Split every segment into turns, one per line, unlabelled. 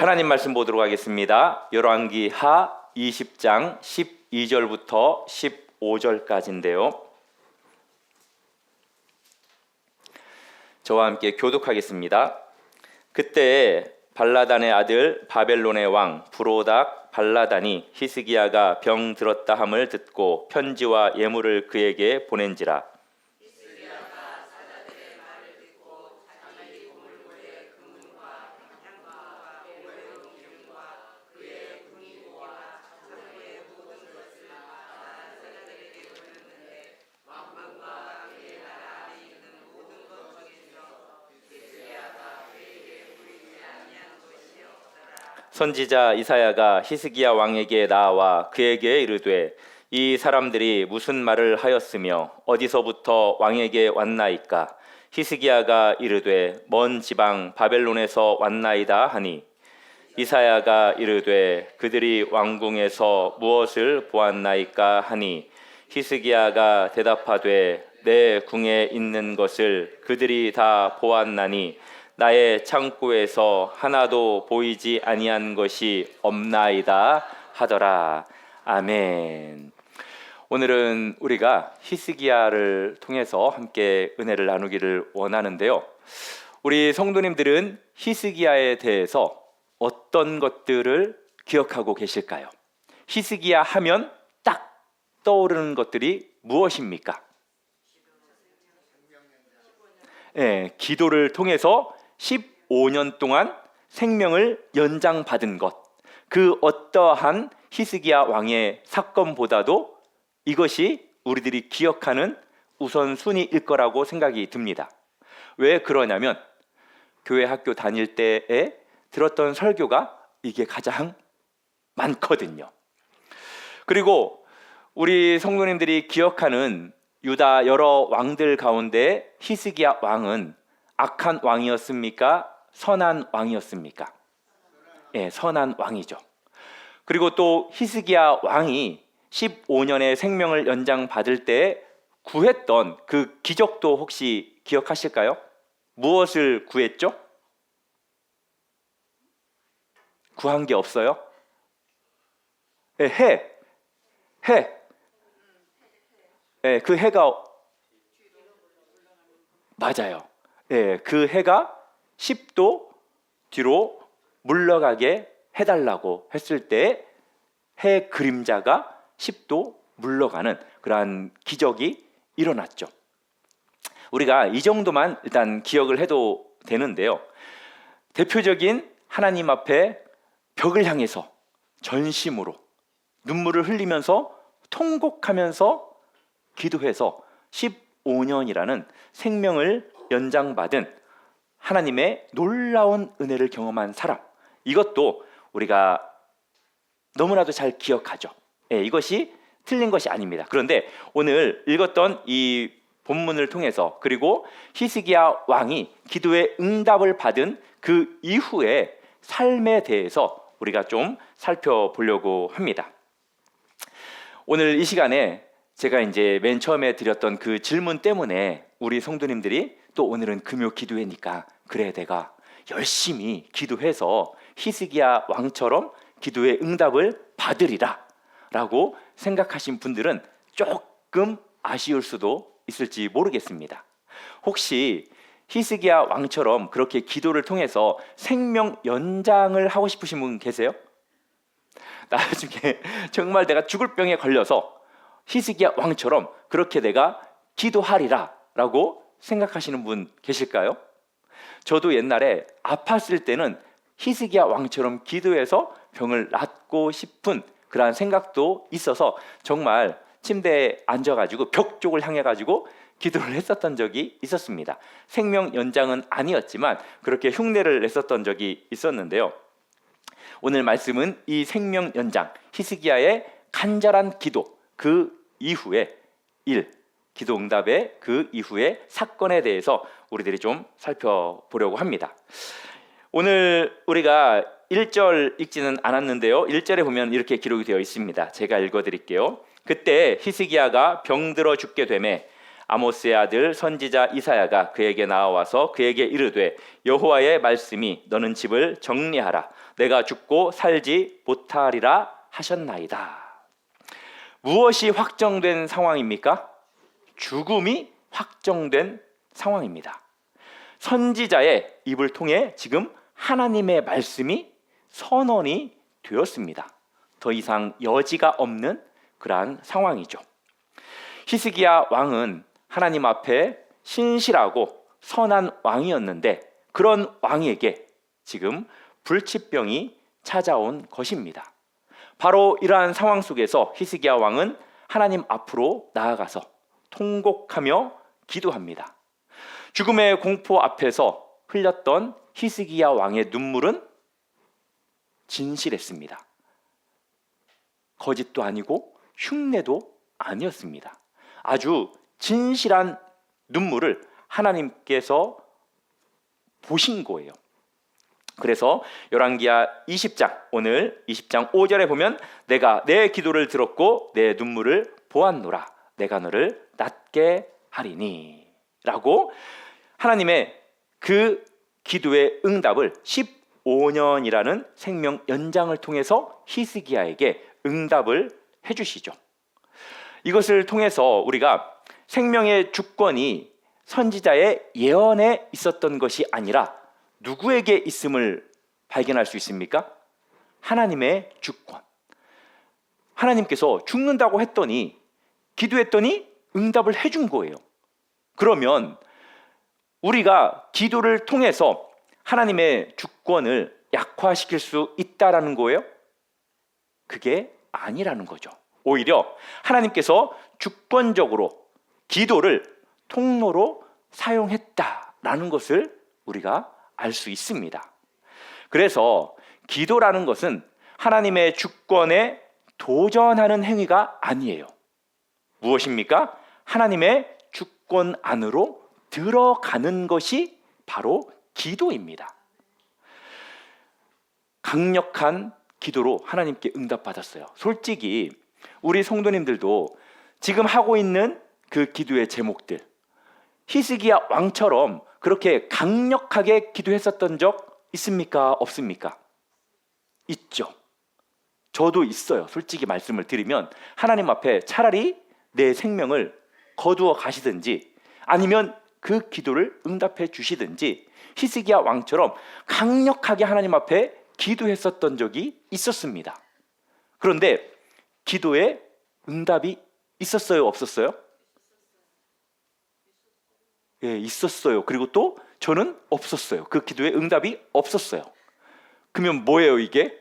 하나님 말씀 보도록 하겠습니다. 열왕기 하 20장 12절부터 15절까지인데요. 저와 함께 교독하겠습니다. 그때 발라단의 아들 바벨론의 왕 브로닥 발라단이 히스기야가 병 들었다 함을 듣고 편지와 예물을 그에게 보낸지라. 선지자 이사야가 히스기야 왕에게 나와 그에게 이르되 이 사람들이 무슨 말을 하였으며 어디서부터 왕에게 왔나이까? 히스기야가 이르되 먼 지방 바벨론에서 왔나이다 하니 이사야가 이르되 그들이 왕궁에서 무엇을 보았나이까 하니 히스기야가 대답하되 내 궁에 있는 것을 그들이 다 보았나니 나의 창고에서 하나도 보이지 아니한 것이 없나이다 하더라. 아멘. 오늘은 우리가 히스기야를 통해서 함께 은혜를 나누기를 원하는데요. 우리 성도님들은 히스기야에 대해서 어떤 것들을 기억하고 계실까요? 히스기야 하면 딱 떠오르는 것들이 무엇입니까? 네, 기도를 통해서 15년 동안 생명을 연장받은 것, 그 어떠한 히스기야 왕의 사건보다도 이것이 우리들이 기억하는 우선순위일 거라고 생각이 듭니다. 왜 그러냐면 교회 학교 다닐 때에 들었던 설교가 이게 가장 많거든요. 그리고 우리 성도님들이 기억하는 유다 여러 왕들 가운데 히스기야 왕은 악한 왕이었습니까? 선한 왕이었습니까? 예, 선한 왕이죠. 그리고 또 히스기야 왕이 15년의 생명을 연장받을 때 구했던 그 기적도 혹시 기억하실까요? 무엇을 구했죠? 구한 게 없어요? 예, 해. 예, 그 해가 맞아요. 예, 그 해가 10도 뒤로 물러가게 해달라고 했을 때 해 그림자가 10도 물러가는 그러한 기적이 일어났죠. 우리가 이 정도만 일단 기억을 해도 되는데요. 대표적인 하나님 앞에 벽을 향해서 전심으로 눈물을 흘리면서 통곡하면서 기도해서 15년이라는 생명을 연장받은 하나님의 놀라운 은혜를 경험한 사람, 이것도 우리가 너무나도 잘 기억하죠. 예, 이것이 틀린 것이 아닙니다. 그런데 오늘 읽었던 이 본문을 통해서 그리고 히스기야 왕이 기도의 응답을 받은 그 이후의 삶에 대해서 우리가 좀 살펴보려고 합니다. 오늘 이 시간에 제가 이제 맨 처음에 드렸던 그 질문 때문에 우리 성도님들이 또 오늘은 금요 기도회니까 그래 내가 열심히 기도해서 히스기야 왕처럼 기도의 응답을 받으리라 라고 생각하신 분들은 조금 아쉬울 수도 있을지 모르겠습니다. 혹시 히스기야 왕처럼 그렇게 기도를 통해서 생명 연장을 하고 싶으신 분 계세요? 나중에 정말 내가 죽을 병에 걸려서 히스기야 왕처럼 그렇게 내가 기도하리라 라고 생각하시는 분 계실까요? 저도 옛날에 아팠을 때는 히스기야 왕처럼 기도해서 병을 낫고 싶은 그러한 생각도 있어서 정말 침대에 앉아가지고 벽 쪽을 향해가지고 기도를 했었던 적이 있었습니다. 생명 연장은 아니었지만 그렇게 흉내를 냈었던 적이 있었는데요. 오늘 말씀은 이 생명 연장, 히스기야의 간절한 기도, 그 이후의 기도 응답의 그 이후의 사건에 대해서 우리들이 좀 살펴보려고 합니다. 오늘 우리가 1절 읽지는 않았는데요. 1절에 보면 이렇게 기록이 되어 있습니다. 제가 읽어드릴게요. 그때 히스기야가 병들어 죽게 되매 아모스의 아들 선지자 이사야가 그에게 나와서 그에게 이르되 여호와의 말씀이 너는 집을 정리하라. 내가 죽고 살지 못하리라 하셨나이다. 무엇이 확정된 상황입니까? 죽음이 확정된 상황입니다. 선지자의 입을 통해 지금 하나님의 말씀이 선언이 되었습니다. 더 이상 여지가 없는 그러한 상황이죠. 히스기야 왕은 하나님 앞에 신실하고 선한 왕이었는데 그런 왕에게 지금 불치병이 찾아온 것입니다. 바로 이러한 상황 속에서 히스기야 왕은 하나님 앞으로 나아가서 통곡하며 기도합니다. 죽음의 공포 앞에서 흘렸던 히스기야 왕의 눈물은 진실했습니다. 거짓도 아니고 흉내도 아니었습니다. 아주 진실한 눈물을 하나님께서 보신 거예요. 그래서 열왕기하 20장, 오늘 20장 5절에 보면 내가 내 기도를 들었고 내 눈물을 보았노라. 내가 너를 낫게 하리니 라고 하나님의 그 기도의 응답을 15년이라는 생명 연장을 통해서 히스기야에게 응답을 해주시죠. 이것을 통해서 우리가 생명의 주권이 선지자의 예언에 있었던 것이 아니라 누구에게 있음을 발견할 수 있습니까? 하나님의 주권. 하나님께서 죽는다고 했더니 기도했더니 응답을 해준 거예요. 그러면 우리가 기도를 통해서 하나님의 주권을 약화시킬 수 있다라는 거예요? 그게 아니라는 거죠. 오히려 하나님께서 주권적으로 기도를 통로로 사용했다라는 것을 우리가 알 수 있습니다. 그래서 기도라는 것은 하나님의 주권에 도전하는 행위가 아니에요. 무엇입니까? 하나님의 주권 안으로 들어가는 것이 바로 기도입니다. 강력한 기도로 하나님께 응답받았어요. 솔직히 우리 성도님들도 지금 하고 있는 그 기도의 제목들, 히스기야 왕처럼 그렇게 강력하게 기도했었던 적 있습니까? 없습니까? 있죠. 저도 있어요. 솔직히 말씀을 드리면 하나님 앞에 차라리 내 생명을 거두어 가시든지 아니면 그 기도를 응답해 주시든지 히스기야 왕처럼 강력하게 하나님 앞에 기도했었던 적이 있었습니다. 그런데 기도에 응답이 있었어요? 없었어요? 예, 있었어요. 그리고 또 저는 없었어요. 그 기도에 응답이 없었어요. 그러면 뭐예요 이게?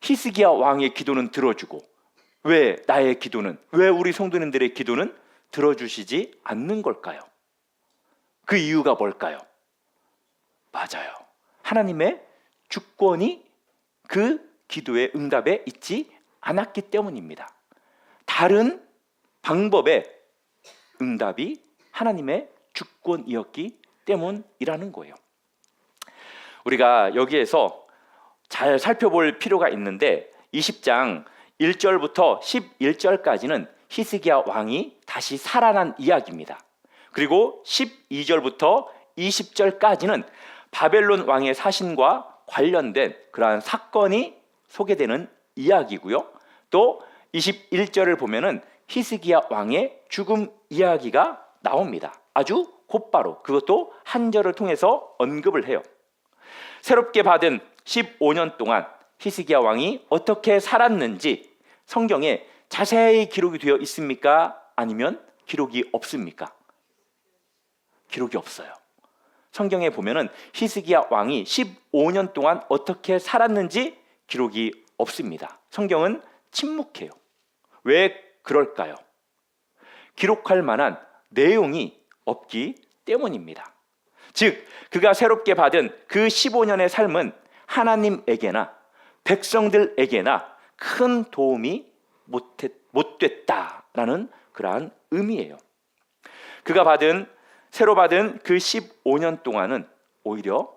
히스기야 왕의 기도는 들어주고 왜 나의 기도는, 왜 우리 성도님들의 기도는 들어주시지 않는 걸까요? 그 이유가 뭘까요? 맞아요. 하나님의 주권이 그 기도의 응답에 있지 않았기 때문입니다. 다른 방법의 응답이 하나님의 주권이었기 때문이라는 거예요. 우리가 여기에서 잘 살펴볼 필요가 있는데 20장 1절부터 11절까지는 히스기야 왕이 다시 살아난 이야기입니다. 그리고 12절부터 20절까지는 바벨론 왕의 사신과 관련된 그러한 사건이 소개되는 이야기고요. 또 21절을 보면은 히스기야 왕의 죽음 이야기가 나옵니다. 아주 곧바로 그것도 한 절을 통해서 언급을 해요. 새롭게 받은 15년 동안 히스기야 왕이 어떻게 살았는지 성경에 자세히 기록이 되어 있습니까? 아니면 기록이 없습니까? 기록이 없어요. 성경에 보면은 히스기야 왕이 15년 동안 어떻게 살았는지 기록이 없습니다. 성경은 침묵해요. 왜 그럴까요? 기록할 만한 내용이 없기 때문입니다. 즉, 그가 새롭게 받은 그 15년의 삶은 하나님에게나 백성들에게나 큰 도움이 못 됐다라는 그러한 의미예요. 그가 새로 받은 그 15년 동안은 오히려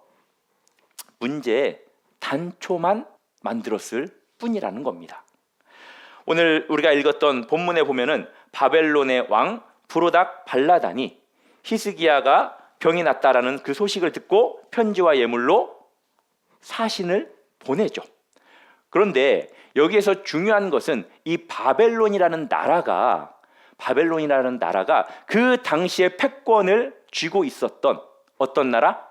문제의 단초만 만들었을 뿐이라는 겁니다. 오늘 우리가 읽었던 본문에 보면은 바벨론의 왕 브로닥 발라단이 히스기야가 병이 났다라는 그 소식을 듣고 편지와 예물로 사신을 보내죠. 그런데 여기에서 중요한 것은 이 바벨론이라는 나라가 그 당시에 패권을 쥐고 있었던 어떤 나라?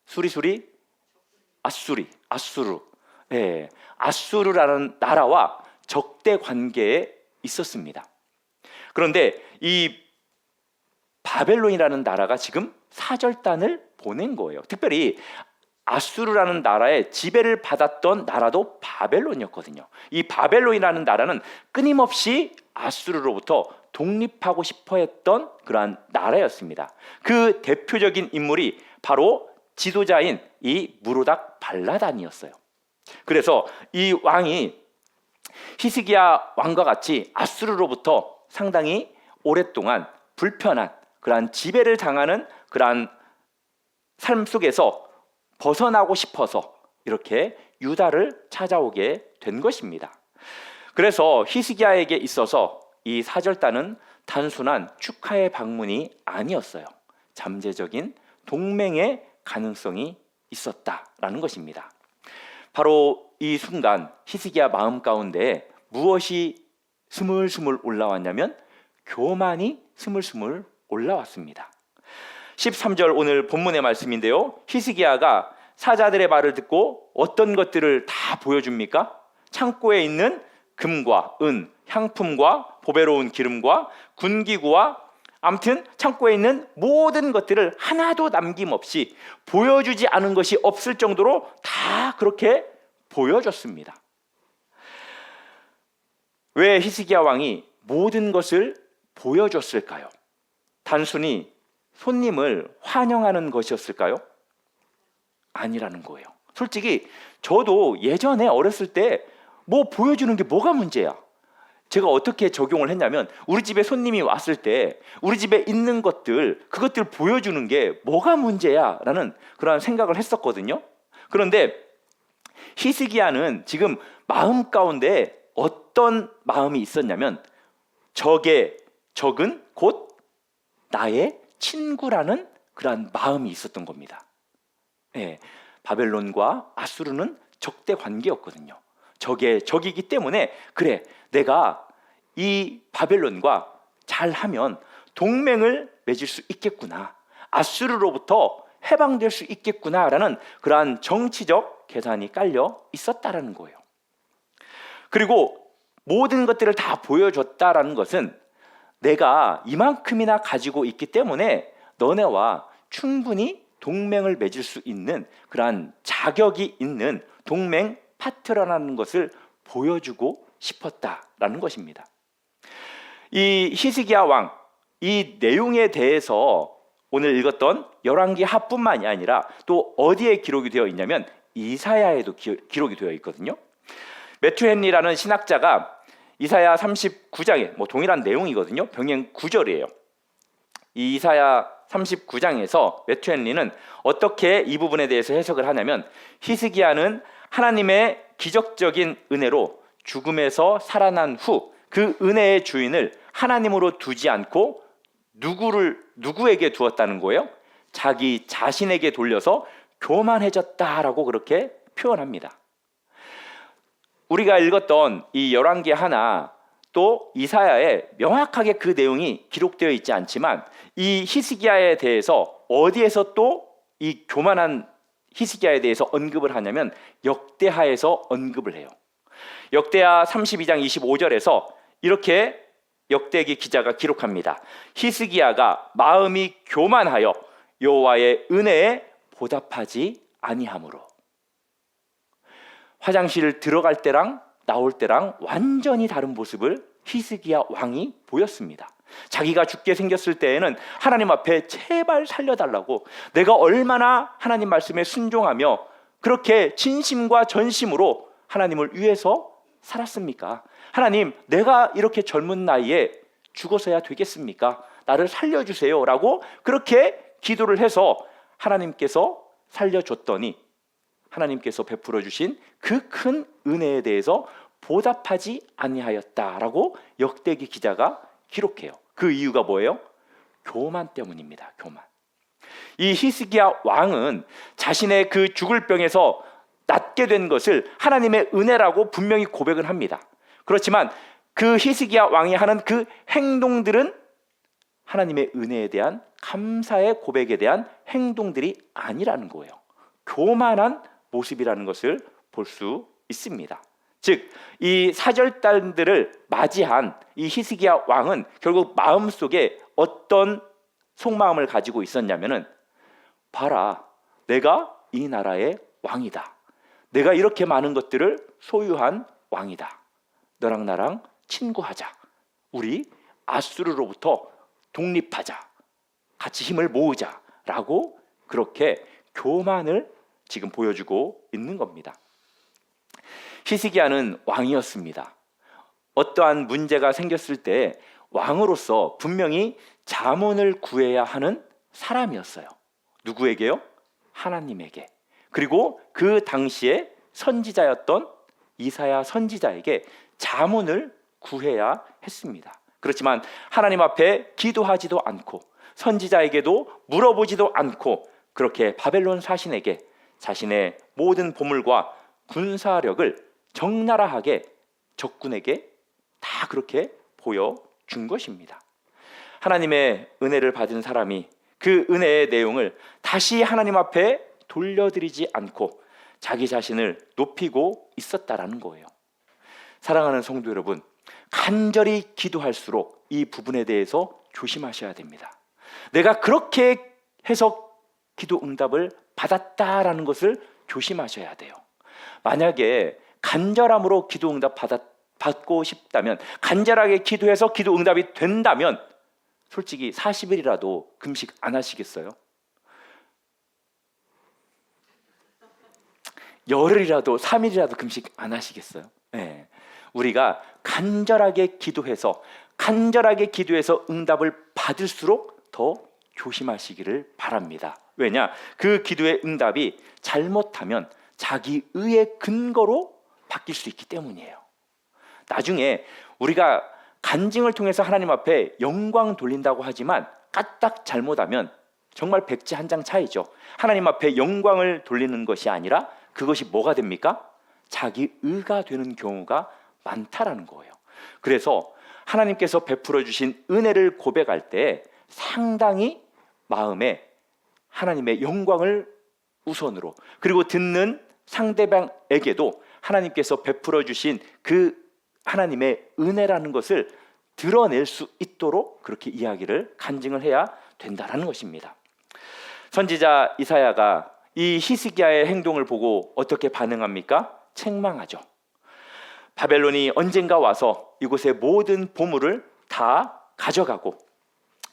수리수리? 아수르. 예, 아수르라는 나라와 적대 관계에 있었습니다. 그런데 이 바벨론이라는 나라가 지금 사절단을 보낸 거예요. 특별히 아수르라는 나라의 지배를 받았던 나라도 바벨론이었거든요. 이 바벨론이라는 나라는 끊임없이 아수르로부터 독립하고 싶어 했던 그러한 나라였습니다. 그 대표적인 인물이 바로 지도자인 이 무로닥 발라단이었어요. 그래서 이 왕이 히스기야 왕과 같이 아수르로부터 상당히 오랫동안 불편한 그러한 지배를 당하는 그러한 삶 속에서 벗어나고 싶어서 이렇게 유다를 찾아오게 된 것입니다. 그래서 히스기야에게 있어서 이 사절단은 단순한 축하의 방문이 아니었어요. 잠재적인 동맹의 가능성이 있었다라는 것입니다. 바로 이 순간 히스기야 마음 가운데 무엇이 스물스물 올라왔냐면 교만이 스물스물 올라왔습니다. 13절 오늘 본문의 말씀인데요. 히스기야가 사자들의 말을 듣고 어떤 것들을 다 보여줍니까? 창고에 있는 금과 은, 향품과 보배로운 기름과 군기구와 아무튼 창고에 있는 모든 것들을 하나도 남김없이 보여주지 않은 것이 없을 정도로 다 그렇게 보여줬습니다. 왜 히스기야 왕이 모든 것을 보여줬을까요? 단순히 손님을 환영하는 것이었을까요? 아니라는 거예요. 솔직히 저도 예전에 어렸을 때 뭐 보여주는 게 뭐가 문제야? 제가 어떻게 적용을 했냐면 우리 집에 손님이 왔을 때 우리 집에 있는 것들 그것들 보여주는 게 뭐가 문제야? 라는 그런 생각을 했었거든요. 그런데 히스기야는 지금 마음 가운데 어떤 마음이 있었냐면 적은 곧 나의 친구라는 그러한 마음이 있었던 겁니다. 예, 바벨론과 아수르는 적대 관계였거든요. 적이기 때문에 그래 내가 이 바벨론과 잘하면 동맹을 맺을 수 있겠구나, 아수르로부터 해방될 수 있겠구나라는 그러한 정치적 계산이 깔려 있었다라는 거예요. 그리고 모든 것들을 다 보여줬다라는 것은 내가 이만큼이나 가지고 있기 때문에 너네와 충분히 동맹을 맺을 수 있는 그러한 자격이 있는 동맹 파트너라는 것을 보여주고 싶었다라는 것입니다. 이 히스기야 왕, 이 내용에 대해서 오늘 읽었던 열왕기하뿐만이 아니라 또 어디에 기록이 되어 있냐면 이사야에도 기록이 되어 있거든요. 매튜 헨리라는 신학자가 이사야 39장에 동일한 내용이거든요. 병행 9절이에요. 이 이사야 39장에서 매튜 헨리는 어떻게 이 부분에 대해서 해석을 하냐면 히스기야는 하나님의 기적적인 은혜로 죽음에서 살아난 후 그 은혜의 주인을 하나님으로 두지 않고 누구에게 두었다는 거예요? 자기 자신에게 돌려서 교만해졌다라고 그렇게 표현합니다. 우리가 읽었던 이 열왕기 하나 또 이사야에 명확하게 그 내용이 기록되어 있지 않지만 이 히스기야에 대해서 어디에서 또 이 교만한 히스기야에 대해서 언급을 하냐면 역대하에서 언급을 해요. 역대하 32장 25절에서 이렇게 역대기 기자가 기록합니다. 히스기야가 마음이 교만하여 여호와의 은혜에 보답하지 아니하므로. 화장실 들어갈 때랑 나올 때랑 완전히 다른 모습을 히스기야 왕이 보였습니다. 자기가 죽게 생겼을 때에는 하나님 앞에 제발 살려달라고 내가 얼마나 하나님 말씀에 순종하며 그렇게 진심과 전심으로 하나님을 위해서 살았습니까? 하나님, 내가 이렇게 젊은 나이에 죽어서야 되겠습니까? 나를 살려주세요 라고 그렇게 기도를 해서 하나님께서 살려줬더니 하나님께서 베풀어 주신 그 큰 은혜에 대해서 보답하지 아니하였다라고 역대기 기자가 기록해요. 그 이유가 뭐예요? 교만 때문입니다. 교만. 이 히스기야 왕은 자신의 그 죽을 병에서 낫게 된 것을 하나님의 은혜라고 분명히 고백을 합니다. 그렇지만 그 히스기야 왕이 하는 그 행동들은 하나님의 은혜에 대한 감사의 고백에 대한 행동들이 아니라는 거예요. 교만한 모습이라는 것을 볼 수 있습니다. 즉, 이 사절단들을 맞이한 이 히스기야 왕은 결국 마음속에 어떤 속마음을 가지고 있었냐면은, 봐라, 내가 이 나라의 왕이다. 내가 이렇게 많은 것들을 소유한 왕이다. 너랑 나랑 친구하자. 우리 아수르로부터 독립하자. 같이 힘을 모으자. 라고 그렇게 교만을 지금 보여주고 있는 겁니다. 히스기야는 왕이었습니다. 어떠한 문제가 생겼을 때 왕으로서 분명히 자문을 구해야 하는 사람이었어요. 누구에게요? 하나님에게. 그리고 그 당시에 선지자였던 이사야 선지자에게 자문을 구해야 했습니다. 그렇지만 하나님 앞에 기도하지도 않고 선지자에게도 물어보지도 않고 그렇게 바벨론 사신에게 자신의 모든 보물과 군사력을 적나라하게 적군에게 다 그렇게 보여준 것입니다. 하나님의 은혜를 받은 사람이 그 은혜의 내용을 다시 하나님 앞에 돌려드리지 않고 자기 자신을 높이고 있었다라는 거예요. 사랑하는 성도 여러분, 간절히 기도할수록 이 부분에 대해서 조심하셔야 됩니다. 내가 그렇게 해서 기도 응답을 받았다라는 것을 조심하셔야 돼요. 만약에 간절함으로 기도 응답 받고 싶다면, 간절하게 기도해서 기도 응답이 된다면 솔직히 40일이라도 금식 안 하시겠어요? 열흘이라도 3일이라도 금식 안 하시겠어요? 네. 우리가 간절하게 기도해서 응답을 받을수록 더 조심하시기를 바랍니다. 왜냐? 그 기도의 응답이 잘못하면 자기 의의 근거로 바뀔 수 있기 때문이에요. 나중에 우리가 간증을 통해서 하나님 앞에 영광 돌린다고 하지만 까딱 잘못하면 정말 백지 한 장 차이죠. 하나님 앞에 영광을 돌리는 것이 아니라 그것이 뭐가 됩니까? 자기 의가 되는 경우가 많다라는 거예요. 그래서 하나님께서 베풀어 주신 은혜를 고백할 때 상당히 마음에 하나님의 영광을 우선으로, 그리고 듣는 상대방에게도 하나님께서 베풀어 주신 그 하나님의 은혜라는 것을 드러낼 수 있도록 그렇게 이야기를 간증을 해야 된다는 것입니다. 선지자 이사야가 이 히스기야의 행동을 보고 어떻게 반응합니까? 책망하죠. 바벨론이 언젠가 와서 이곳의 모든 보물을 다 가져가고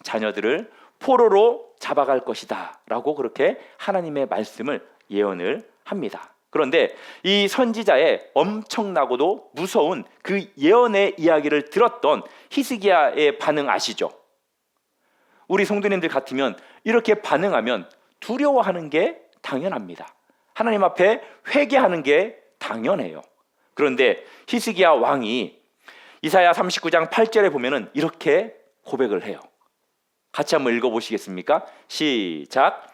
자녀들을 포로로 잡아갈 것이다 라고 그렇게 하나님의 말씀을 예언을 합니다. 그런데 이 선지자의 엄청나고도 무서운 그 예언의 이야기를 들었던 히스기야의 반응 아시죠? 우리 성도님들 같으면 이렇게 반응하면 두려워하는 게 당연합니다. 하나님 앞에 회개하는 게 당연해요. 그런데 히스기야 왕이 이사야 39장 8절에 보면은 이렇게 고백을 해요. 같이 한번 읽어보시겠습니까? 시작.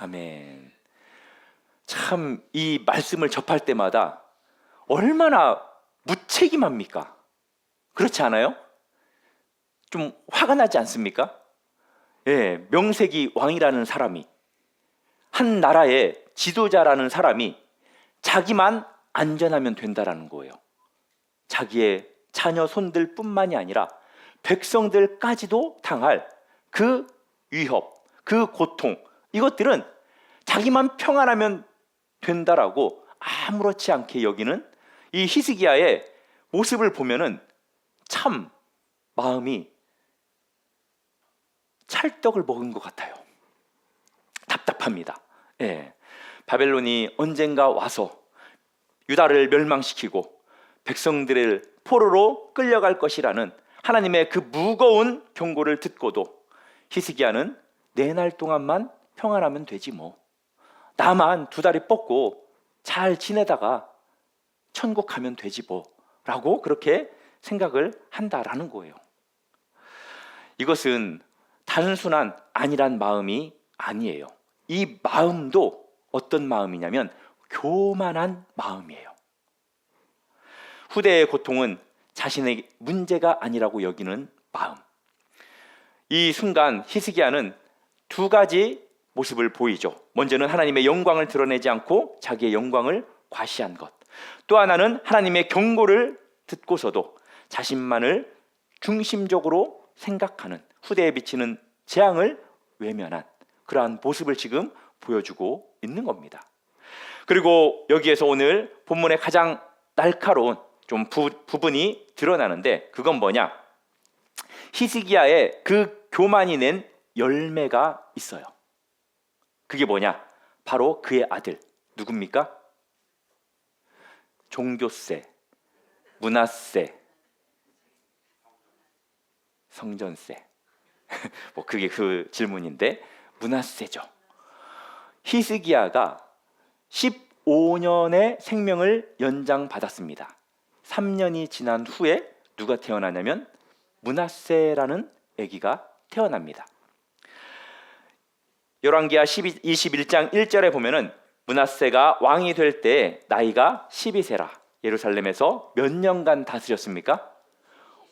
아멘. 참 이 말씀을 접할 때마다 얼마나 무책임합니까? 그렇지 않아요? 좀 화가 나지 않습니까? 예, 명색이 왕이라는 사람이, 한 나라의 지도자라는 사람이 자기만 안전하면 된다라는 거예요. 자기의 자녀 손들 뿐만이 아니라 백성들까지도 당할 그 위협, 그 고통, 이것들은 자기만 평안하면 된다라고 아무렇지 않게 여기는 이 히스기야의 모습을 보면은 참 마음이 찰떡을 먹은 것 같아요. 답답합니다. 예. 바벨론이 언젠가 와서 유다를 멸망시키고 백성들을 포로로 끌려갈 것이라는 하나님의 그 무거운 경고를 듣고도 히스기야는 4날 동안만 평안하면 되지 뭐, 나만 두 다리 뻗고 잘 지내다가 천국 가면 되지 뭐 라고 그렇게 생각을 한다라는 거예요. 이것은 단순한 안일한 마음이 아니에요. 이 마음도 어떤 마음이냐면 교만한 마음이에요. 후대의 고통은 자신의 문제가 아니라고 여기는 마음. 이 순간 히스기야는 두 가지 모습을 보이죠. 먼저는 하나님의 영광을 드러내지 않고 자기의 영광을 과시한 것. 또 하나는 하나님의 경고를 듣고서도 자신만을 중심적으로 생각하는, 후대에 비치는 재앙을 외면한 그러한 모습을 지금 보여주고 있는 겁니다. 그리고 여기에서 오늘 본문의 가장 날카로운 부분이 드러나는데, 그건 뭐냐? 히스기야의 그 교만이 낸 열매가 있어요. 그게 뭐냐? 바로 그의 아들, 누굽니까? 종교세, 문화세, 성전세. 뭐 그게 그 질문인데, 문화세죠. 히스기야가 15년의 생명을 연장받았습니다. 3년이 지난 후에 누가 태어나냐면 문하세라는 아기가 태어납니다. 열왕기하 21장 1절에 보면은 문하세가 왕이 될 때 나이가 12세라. 예루살렘에서 몇 년간 다스렸습니까?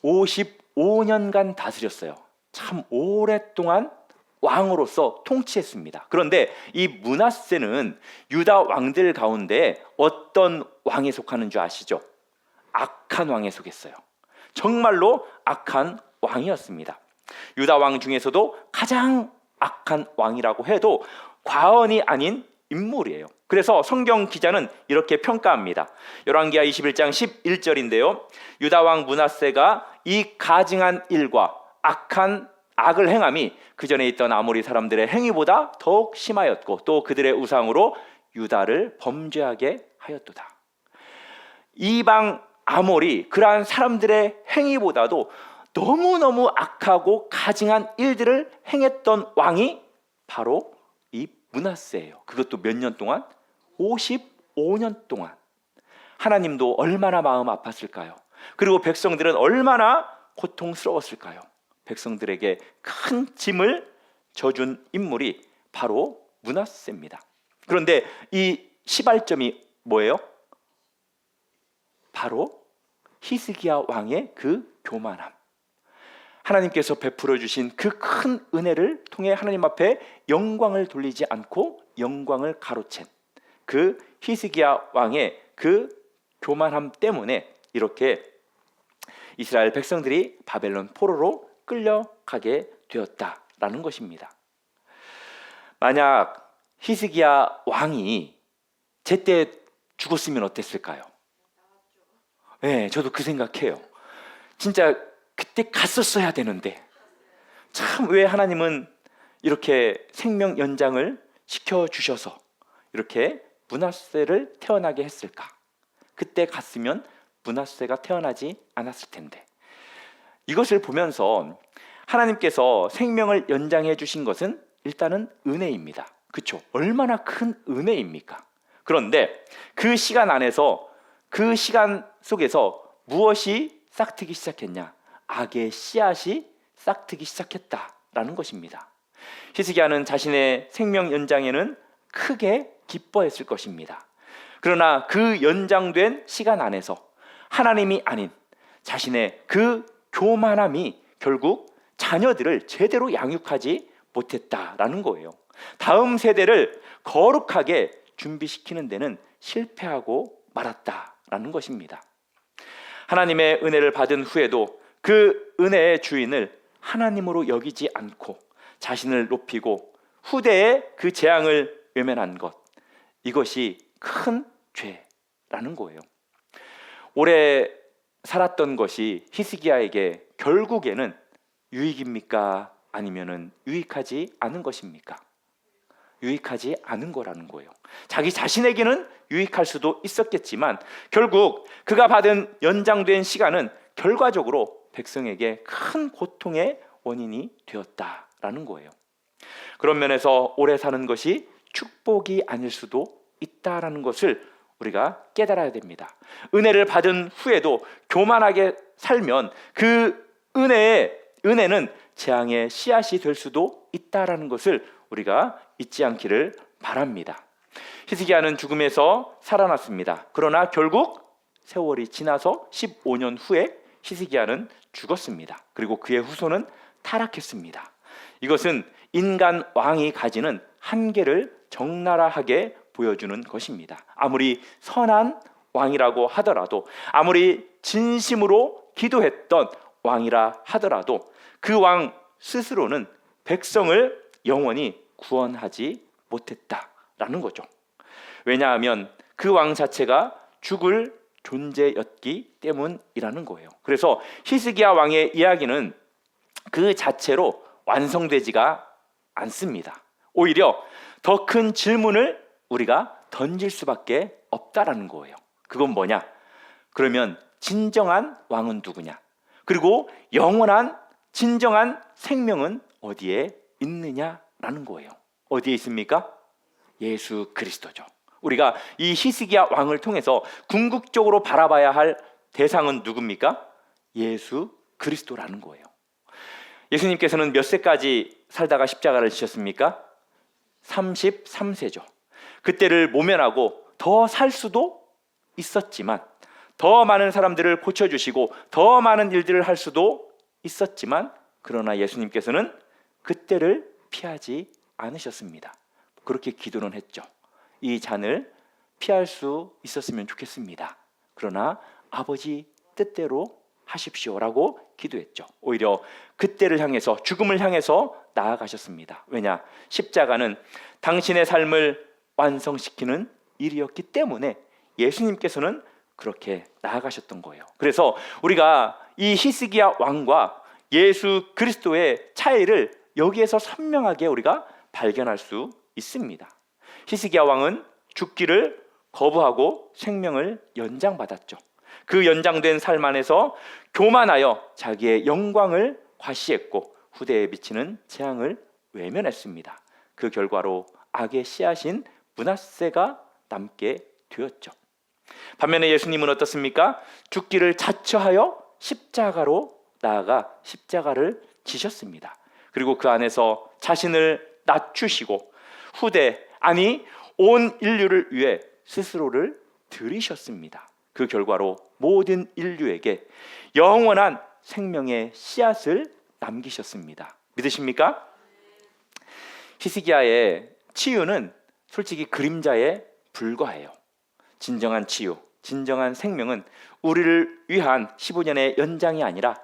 55년간 다스렸어요. 참 오랫동안 왕으로서 통치했습니다. 그런데 이 문하세는 유다 왕들 가운데 어떤 왕에 속하는 줄 아시죠? 악한 왕에 속했어요. 정말로 악한 왕이었습니다. 유다 왕 중에서도 가장 악한 왕이라고 해도 과언이 아닌 인물이에요. 그래서 성경 기자는 이렇게 평가합니다. 열왕기하 21장 11절인데요. 유다 왕 문하세가 이 가증한 일과 악을 행함이 그 전에 있던 아모리 사람들의 행위보다 더욱 심하였고 또 그들의 우상으로 유다를 범죄하게 하였도다. 이방 아모리 그러한 사람들의 행위보다도 너무너무 악하고 가증한 일들을 행했던 왕이 바로 이 문하세예요. 그것도 몇 년 동안? 55년 동안. 하나님도 얼마나 마음 아팠을까요? 그리고 백성들은 얼마나 고통스러웠을까요? 백성들에게 큰 짐을 져준 인물이 바로 문하세입니다. 그런데 이 시발점이 뭐예요? 바로 히스기야 왕의 그 교만함. 하나님께서 베풀어 주신 그 큰 은혜를 통해 하나님 앞에 영광을 돌리지 않고 영광을 가로챈 그 히스기야 왕의 그 교만함 때문에 이렇게 이스라엘 백성들이 바벨론 포로로 끌려가게 되었다라는 것입니다. 만약 히스기야 왕이 제때 죽었으면 어땠을까요? 네, 저도 그 생각해요. 진짜 그때 갔었어야 되는데 참 왜 하나님은 이렇게 생명 연장을 시켜주셔서 이렇게 문하세를 태어나게 했을까? 그때 갔으면 문하세가 태어나지 않았을 텐데. 이것을 보면서 하나님께서 생명을 연장해 주신 것은 일단은 은혜입니다. 그렇죠? 얼마나 큰 은혜입니까? 그런데 그 시간 안에서 그 시간 속에서 무엇이 싹트기 시작했냐? 악의 씨앗이 싹트기 시작했다라는 것입니다. 히스기야는 자신의 생명 연장에는 크게 기뻐했을 것입니다. 그러나 그 연장된 시간 안에서 하나님이 아닌 자신의 그 교만함이 결국 자녀들을 제대로 양육하지 못했다라는 거예요. 다음 세대를 거룩하게 준비시키는 데는 실패하고 말았다라는 것입니다. 하나님의 은혜를 받은 후에도 그 은혜의 주인을 하나님으로 여기지 않고 자신을 높이고 후대에 그 재앙을 외면한 것, 이것이 큰 죄라는 거예요. 오래 살았던 것이 히스기야에게 결국에는 유익입니까? 아니면은 유익하지 않은 것입니까? 유익하지 않은 거라는 거예요. 자기 자신에게는 유익할 수도 있었겠지만 결국 그가 받은 연장된 시간은 결과적으로 백성에게 큰 고통의 원인이 되었다라는 거예요. 그런 면에서 오래 사는 것이 축복이 아닐 수도 있다라는 것을 우리가 깨달아야 됩니다. 은혜를 받은 후에도 교만하게 살면 그 은혜는 재앙의 씨앗이 될 수도 있다라는 것을 우리가 잊지 않기를 바랍니다. 히스기야는 죽음에서 살아났습니다. 그러나 결국 세월이 지나서 15년 후에 히스기야는 죽었습니다. 그리고 그의 후손은 타락했습니다. 이것은 인간 왕이 가지는 한계를 적나라하게 보여주는 것입니다. 아무리 선한 왕이라고 하더라도, 아무리 진심으로 기도했던 왕이라 하더라도 그 왕 스스로는 백성을 영원히 구원하지 못했다라는 거죠. 왜냐하면 그 왕 자체가 죽을 존재였기 때문이라는 거예요. 그래서 히스기야 왕의 이야기는 그 자체로 완성되지가 않습니다. 오히려 더 큰 질문을 우리가 던질 수밖에 없다라는 거예요. 그건 뭐냐? 그러면 진정한 왕은 누구냐? 그리고 영원한 진정한 생명은 어디에 있느냐라는 거예요. 어디에 있습니까? 예수 그리스도죠. 우리가 이 히스기야 왕을 통해서 궁극적으로 바라봐야 할 대상은 누굽니까? 예수 그리스도라는 거예요. 예수님께서는 몇 세까지 살다가 십자가를 지셨습니까? 33세죠. 그때를 모면하고 더 살 수도 있었지만, 더 많은 사람들을 고쳐주시고 더 많은 일들을 할 수도 있었지만, 그러나 예수님께서는 그때를 피하지 않으셨습니다. 그렇게 기도는 했죠. 이 잔을 피할 수 있었으면 좋겠습니다. 그러나 아버지 뜻대로 하십시오라고 기도했죠. 오히려 그때를 향해서, 죽음을 향해서 나아가셨습니다. 왜냐? 십자가는 당신의 삶을 완성시키는 일이었기 때문에 예수님께서는 그렇게 나아가셨던 거예요. 그래서 우리가 이 히스기야 왕과 예수 그리스도의 차이를 여기에서 선명하게 우리가 발견할 수 있습니다. 히스기야 왕은 죽기를 거부하고 생명을 연장받았죠. 그 연장된 삶 안에서 교만하여 자기의 영광을 과시했고 후대에 미치는 재앙을 외면했습니다. 그 결과로 악의 씨앗인 므낫세가 남게 되었죠. 반면에 예수님은 어떻습니까? 죽기를 자처하여 십자가로 나아가 십자가를 지셨습니다. 그리고 그 안에서 자신을 낮추시고 후대, 아니 온 인류를 위해 스스로를 들이셨습니다. 그 결과로 모든 인류에게 영원한 생명의 씨앗을 남기셨습니다. 믿으십니까? 히스기야의 치유는 솔직히 그림자에 불과해요. 진정한 치유, 진정한 생명은 우리를 위한 15년의 연장이 아니라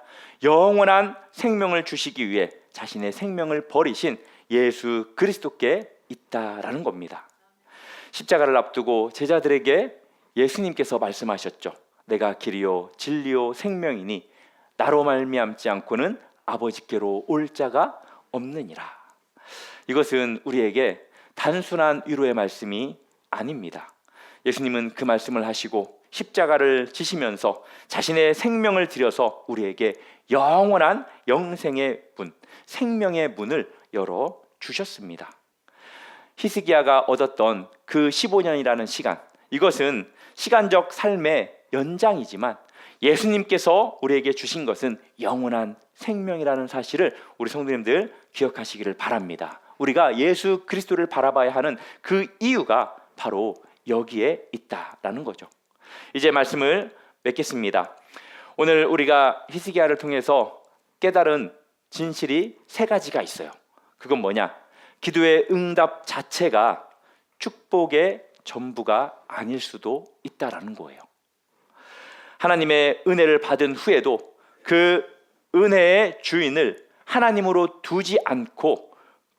영원한 생명을 주시기 위해 자신의 생명을 버리신 예수 그리스도께 있다라는 겁니다. 십자가를 앞두고 제자들에게 예수님께서 말씀하셨죠. 내가 길이요 진리요 생명이니 나로 말미암지 않고는 아버지께로 올 자가 없느니라. 이것은 우리에게 단순한 위로의 말씀이 아닙니다. 예수님은 그 말씀을 하시고 십자가를 지시면서 자신의 생명을 들여서 우리에게 영원한 영생의 문, 생명의 문을 열어 주셨습니다. 히스기야가 얻었던 그 15년이라는 시간, 이것은 시간적 삶의 연장이지만 예수님께서 우리에게 주신 것은 영원한 생명이라는 사실을 우리 성도님들 기억하시기를 바랍니다. 우리가 예수 그리스도를 바라봐야 하는 그 이유가 바로 여기에 있다라는 거죠. 이제 말씀을 맺겠습니다. 오늘 우리가 히스기야를 통해서 깨달은 진실이 세 가지가 있어요. 그건 뭐냐? 기도의 응답 자체가 축복의 전부가 아닐 수도 있다라는 거예요. 하나님의 은혜를 받은 후에도 그 은혜의 주인을 하나님으로 두지 않고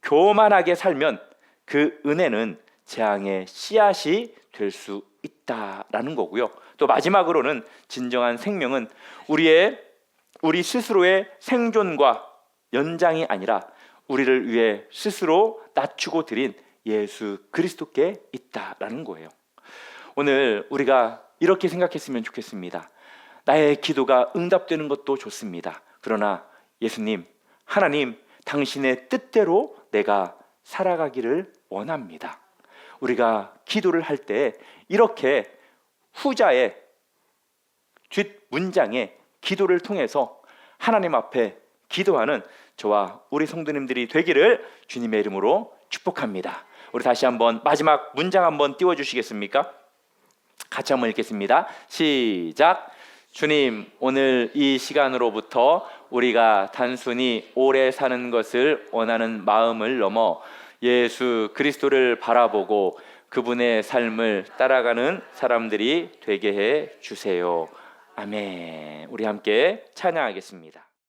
교만하게 살면 그 은혜는 재앙의 씨앗이 될 수 있다라는 거고요. 또 마지막으로는 진정한 생명은 우리 스스로의 생존과 연장이 아니라 우리를 위해 스스로 낮추고 드린 예수 그리스도께 있다라는 거예요. 오늘 우리가 이렇게 생각했으면 좋겠습니다. 나의 기도가 응답되는 것도 좋습니다. 그러나 예수님, 하나님, 당신의 뜻대로 내가 살아가기를 원합니다. 우리가 기도를 할 때 이렇게 후자의 뒷 문장의 기도를 통해서 하나님 앞에 기도하는 저와 우리 성도님들이 되기를 주님의 이름으로 축복합니다. 우리 다시 한번 마지막 문장 한번 띄워주시겠습니까? 같이 한번 읽겠습니다. 시작. 주님, 오늘 이 시간으로부터 우리가 단순히 오래 사는 것을 원하는 마음을 넘어 예수 그리스도를 바라보고 그분의 삶을 따라가는 사람들이 되게 해 주세요. 아멘. 우리 함께 찬양하겠습니다.